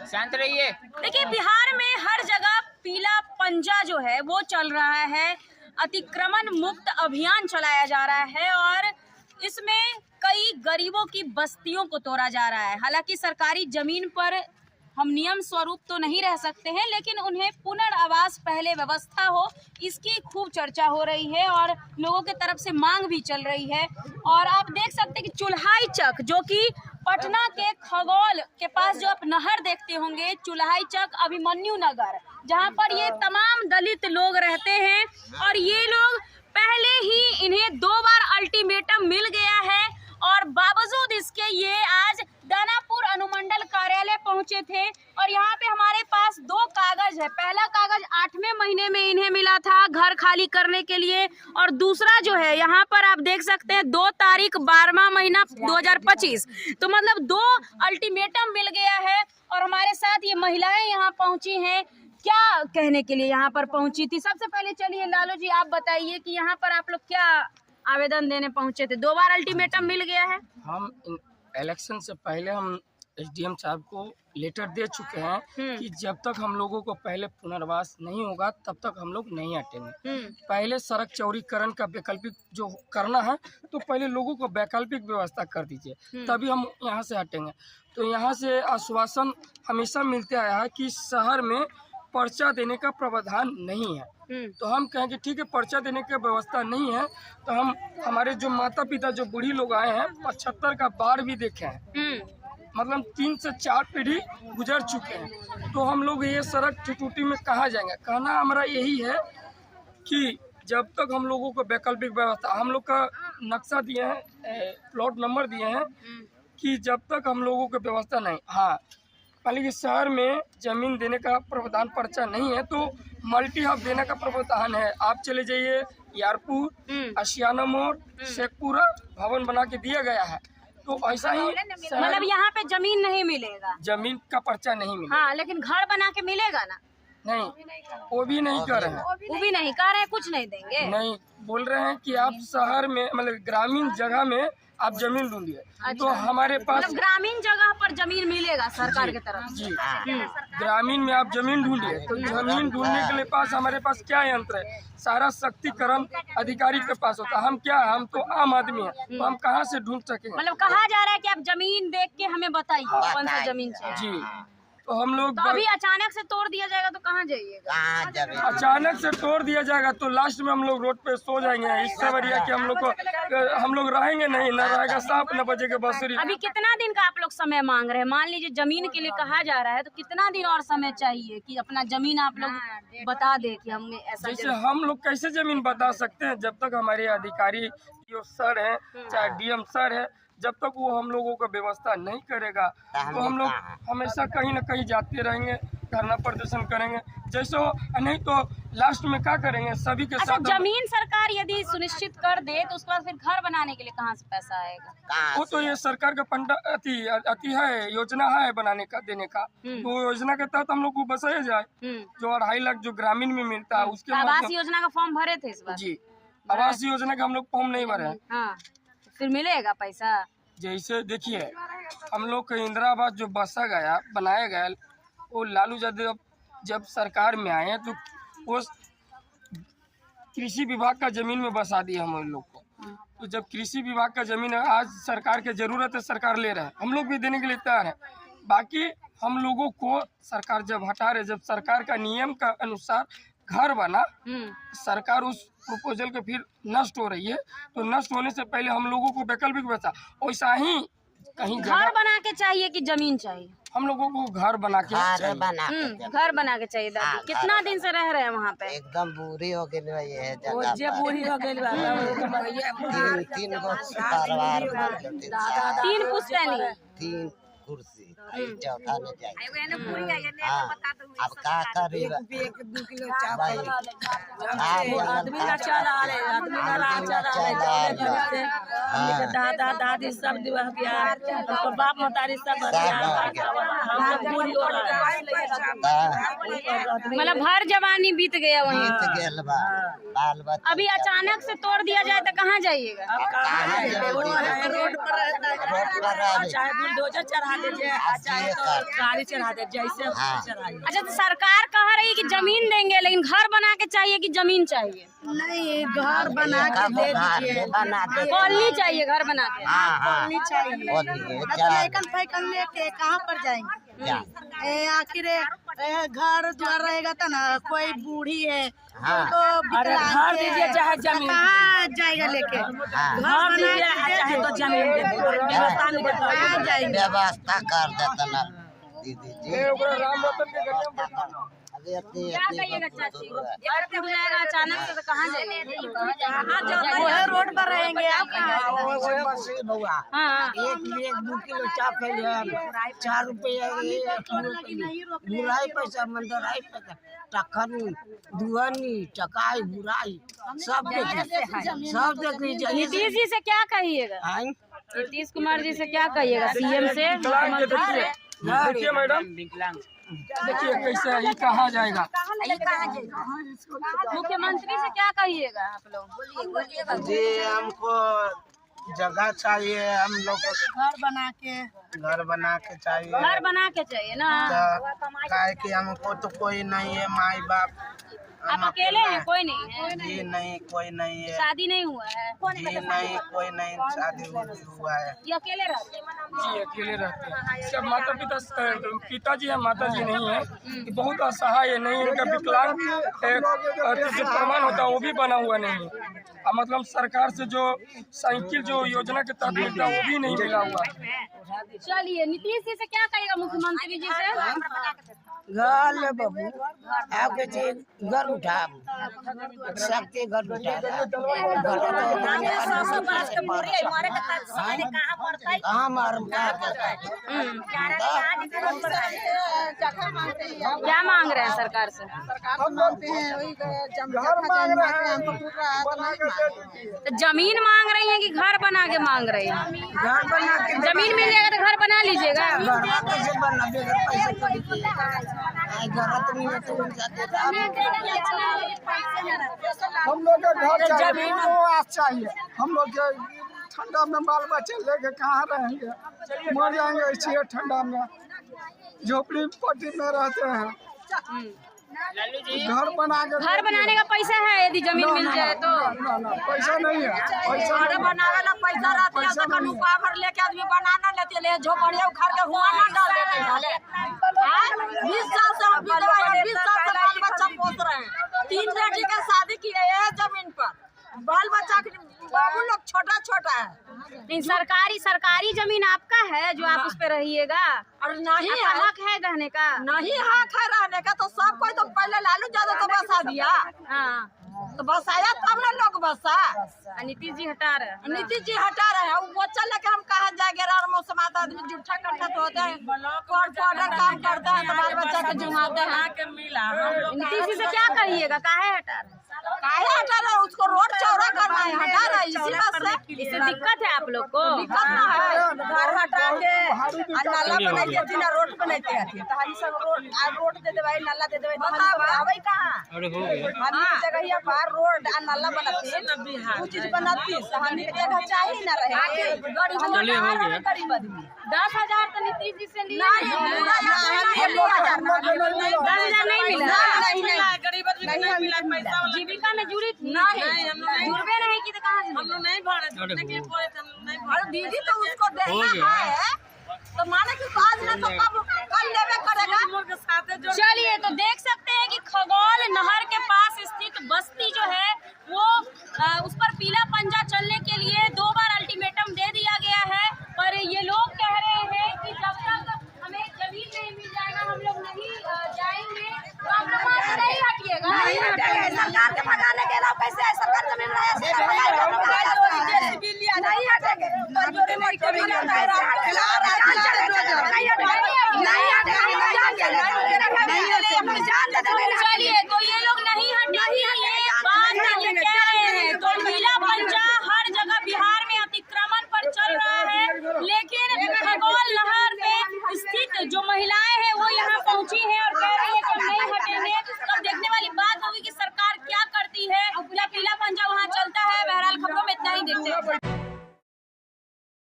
शांत रहिए। देखिए, बिहार में हर जगह पीला पंजा जो है वो चल रहा है, अतिक्रमण मुक्त अभियान चलाया जा रहा है और इसमें कई गरीबों की बस्तियों को तोड़ा जा रहा है। हालांकि सरकारी जमीन पर हम नियम स्वरूप तो नहीं रह सकते हैं, लेकिन उन्हें पुनर्वास पहले व्यवस्था हो, इसकी खूब चर्चा हो रही है और लोगों के तरफ से मांग भी चल रही है। और आप देख सकते हैं कि चुल्हाई चक, जो कि पटना के खगौल के पास जो आप नहर देखते होंगे, चुल्हाई चक अभिमन्यु नगर, जहां पर ये तमाम दलित लोग रहते हैं और ये लोग पहले ही इन्हें 2 बार अल्टीमेटम मिल गया है और बावजूद इसके ये आज दानापुर अनुमंडल कार्यालय पहुंचे थे और यहाँ पे हमारे पास 2 कागज है। पहला कागज 8वें महीने में इन्हें मिला था घर खाली करने के लिए और दूसरा जो है यहाँ पर आप देख सकते हैं 2 तारीख 12वां महीना 2025, तो मतलब 2 अल्टीमेटम मिल गया है। और हमारे साथ ये महिलाएं यहाँ पहुंची हैं, क्या कहने के लिए यहाँ पर पहुंची थी? सबसे पहले चलिए लालू जी आप बताइए कि यहाँ पर आप लोग क्या आवेदन देने पहुंचे थे? 2 बार अल्टीमेटम मिल गया है। हम इलेक्शन से पहले हम एसडीएम साहब को लेटर दे चुके हैं कि जब तक हम लोगों को पहले पुनर्वास नहीं होगा तब तक हम लोग नहीं हटेंगे। पहले सड़क चौड़ीकरण का वैकल्पिक जो करना है तो पहले लोगों को वैकल्पिक व्यवस्था कर दीजिए, तभी हम यहाँ से हटेंगे। तो यहाँ से आश्वासन हमेशा मिलते आया है कि शहर में पर्चा देने का प्रावधान नहीं है। तो हम कहें कि ठीक है, पर्चा देने की व्यवस्था नहीं है तो हम हमारे जो माता पिता जो बूढ़ी लोग आए हैं 75 का बाढ़ भी देखे हैं, मतलब 3 से 4 पीढ़ी गुजर चुके हैं। तो हम लोग ये सड़क टूटी में कहाँ जाएंगे? कहना हमारा यही है कि जब तक हम लोगों को वैकल्पिक व्यवस्था, हम लोग का नक्शा दिए हैं, प्लॉट नंबर दिए हैं कि जब तक हम लोगों को व्यवस्था नहीं, हाँ पहले कि शहर में जमीन देने का प्रावधान पर्चा नहीं है तो मल्टी हब देने का प्रावधान है। आप चले जाइए यारपुर, आशियाना मोड़, शेखपुरा भवन बना के दिया गया है। तो ऐसा ही मतलब यहाँ पे जमीन नहीं मिलेगा, जमीन का पर्चा नहीं मिलेगा। हाँ, लेकिन घर बना के मिलेगा ना? नहीं, वो भी नहीं कर रहे हैं, वो भी नहीं कर रहे हैं, कुछ नहीं देंगे। नहीं, बोल रहे हैं कि आप शहर में मतलब ग्रामीण जगह में आप जमीन ढूंढिए। तो हमारे पास मतलब ग्रामीण जगह पर जमीन मिलेगा सरकार की तरफ जी, ग्रामीण में आप जमीन ढूंढिए। तो जमीन ढूंढने के लिए पास हमारे पास क्या यंत्र है? सारा शक्तिकरण अधिकारी के पास होता है। हम क्या है, हम तो आम आदमी है, तो हम कहाँ से ढूंढ सकेंगे? मतलब कहा जा रहा है कि आप जमीन देख के हमें बताइए कौन सा जमीन चाहिए। जी, तो हम लोग तो अभी अचानक से तोड़ दिया जाएगा तो कहाँ जाइएगा? अचानक से तोड़ दिया जाएगा तो लास्ट में हम लोग रोड पे सो जाएंगे। इससे बढ़िया कि हम लोग रहेंगे नहीं, न रहेगा सांप न बजेगा बांसुरी। अभी कितना दिन का आप लोग समय मांग रहे हैं? मान लीजिए जमीन के लिए कहा जा रहा है तो कितना दिन और समय चाहिए कि अपना जमीन आप लोग बता दे कि हमने ऐसा? जैसे हम लोग कैसे जमीन बता सकते हैं जब तक हमारे अधिकारी जो सर है चाहे डीएम सर है, जब तक वो हम लोगों को व्यवस्था नहीं करेगा तो हम लोग हमेशा कहीं न कहीं जाते रहेंगे, धरना प्रदर्शन करेंगे। जैसे नहीं तो लास्ट में क्या करेंगे सभी के साथ। जमीन सरकार यदि सुनिश्चित कर दे तो उसके बाद फिर घर बनाने के लिए कहाँ से पैसा आएगा? वो तो ये सरकार का फंड अति है, योजना है बनाने का, देने का। तो योजना के तहत हम लोग को बसाया जाए। जो 2.5 लाख जो ग्रामीण में मिलता है उसके आवास योजना का फॉर्म भरे थे इस बार? जी, आवास योजना का हम लोग फॉर्म नहीं भरे हैं। हाँ, फिर मिलेगा पैसा? जैसे देखिए हम लोग का इंदिरा आवास जो बसा गया बनाया गया, वो लालू यादव जब सरकार में आए तो वो कृषि विभाग का जमीन में बसा दिया हम लोग को। तो जब कृषि विभाग का जमीन आज सरकार की जरूरत है, सरकार ले रहा है, हम लोग भी देने के लिए तैयार है। बाकी हम लोगों को सरकार जब हटा रहे, जब सरकार का नियम का अनुसार घर बना, सरकार उस प्रपोजल के फिर नष्ट हो रही है, तो नष्ट होने से पहले हम लोगों को वैकल्पिक व्यवस्था वैसा ही कहीं घर बना के चाहिए कि जमीन चाहिए? हम लोगों को घर बना के चाहिए। घर बना के चाहिए। दादी कितना दिन से रह रहे हैं वहाँ पे? एकदम बूढ़ी हो गई है जगह, बूढ़ी हो गई। 3 गो परिवार, 3 पुश्तैनी, 3 कुर्सी, चौथा न जाए। अब का करी आदमी का चला रहे, आदमी का दादा दादी सब दिवस गया, बाप मतारी सब मतलब हर जवानी बीत गया वहीं। अभी अचानक से तोड़ दिया जाए तो कहाँ जाइएगा? चाहे बुलडोजर चढ़ा दीजिए, चाहे तो गाड़ी चढ़ा दे, जैसे चढ़ाइए। अच्छा, तो सरकार कह रही है कि जमीन देंगे, लेकिन घर बना के चाहिए कि जमीन चाहिए? नहीं, घर बना के दे दीजिए, कॉलोनी चाहिए, घर बना के। कॉलोनी चाहिए। लेकिन फैकन लेके कहाँ पर जाएंगे? आखिर घर द्वार रहेगा तो ना, कोई बूढ़ी है तो घर दीजिए चाहे जमीन, कहाँ जाएगा लेके? घर दीजिए चाहे तो जमीन दे दीजिए, व्यवस्था कर देता ना दीदी जी। क्या कहिएगा चाची? घर टूट जाएगा अचानक से तो कहाँ जाएंगे? रोड पर रहेंगे आप। हाँ, 1 किलो चाप है 4 रुपया बुराई पैसा, मंदराई पैसा, टखन दुहनी टकाई बुराई सब देख लीजिए। नीतीश जी से क्या कहिएगा? नीतीश कुमार जी से क्या कहिएगा? सीएम से, मुख्यमंत्री से? देखिए मैडम, देखिए कैसे ये कहा जाएगा। मुख्यमंत्री से क्या कहिएगा आप लोग? जी हमको जगह चाहिए, हम लोग को घर बना के चाहिए। घर बना के चाहिए ना? काहे कि हमको तो कोई नहीं है, माई बाप आप अकेले हैं, कोई नहीं है? जी नहीं, कोई नहीं है। शादी नहीं हुआ है? जी नहीं, कोई नहीं शादी हुआ है। ये अकेले रहते हैं? जी अकेले रहते हैं। सब माता पिताजी है, माता जी नहीं है। बहुत असहाय है, नहीं उनका विकलांग जो प्रमाण होता है वो भी बना हुआ नहीं है। मतलब सरकार से जो साइकिल जो योजना के तहत मिलता है वो भी नहीं मिला हुआ। चलिए, नीतीश जी से क्या कहेगा मुख्यमंत्री जी से? घर ले बाबू, आपके चीज घर उठा सकते, घर उठा कहाँ मार क्या मांग रहे हैं सरकार से? तो जमीन मांग रही है कि घर बना के मांग रही है? घर बना के जमीन मिल जाएगा तो घर बना लीजिएगा। कैसे बना पैसे हम लोग के घर चाहिए, चाहिए। हम लोग के ठंडा में बाल बच्चे लेके कहाँ रहेंगे? मर जाएंगे ऐसे ठंडा में, झोपड़ी पट्टी में रहते हैं। घर बना के, घर बनाने का पैसा है यदि जमीन मिल जाए तो? ना पैसा नहीं है। पैसा बनावे ना पैसा रहता है तो कनुपा भर लेके आदमी बनाना लेते ले, झोपड़िया उखाड़ के हुआ ना डाल देते डाले। 20 साल से हम 20 साल से बाल बच्चा पोस रहे हैं। 3 बेटी का शादी किए हैं जमीन पर, बाल बच्चा के बाबू लोग छोटा छोटा है। नहीं, सरकारी जमीन आपका है जो आप उस पे रहिएगा? और नहीं आपका हक है रहने का? नहीं हक है रहने का, तो सब कोई तो पहले लालू यादव तो बसा दिया। हाँ, तो बसाया तब ना लोग बसा। नीतीश जी हटा रहे हैं। नीतीश जी हटा रहे हैं। वो बच्चा लेके हम कहा जाएंगे? मौसम आता आदमी जुट्ठा कट्ठा तो होता है, काम करता है तो बाल बच्चा के जुमाते हैं। नीतीश जी से क्या कहिएगा? काहे हटा रहे हैं? काहे हटा रहे? उसको रोड चौड़ा करना है, हटा रहे हैं। इसी बात से इससे दिक्कत है आप लोग को? दिक्कत ना है। घर हटा के नाला बनाते थी ना, रोड बनाते थी तो हम सब रोड दे देवाई, नाला दे देवाई, बताओ अबे कहाँ? हम जगह पर रोड और नाला बनाती, कुछ चीज बनाती तो हम जगह चाहिए ना रहे। गरीब आदमी 10,000 तो नीतीश जी से लिए? 10,000 नहीं मिला? गरीब आदमी नहीं मिला पैसा। जीविका में जुड़ी थी? जुड़बे नहीं की तो कहाँ से? हम लोग नहीं भरे। अरे दीदी तो उसको देना है तो माने कि आज ना तो कल लेवे करेगा। चलिए, तो देख सकते हैं कि खगौल नहर के पास स्थित बस्ती जो है वो उस पर पीला पंजा चलने के लिए 2 बार अल्टीमेटम दे दिया गया है, पर ये लोग कह रहे हैं कि जब तक हमें जमीन नहीं मिल जाएगा हम लोग नहीं जाएंगे। तो आप लोग वहाँ से नहीं हटिएगा? सरकार के भगाने के लोग कैसे सरकार जमीन नहीं हटेंगे।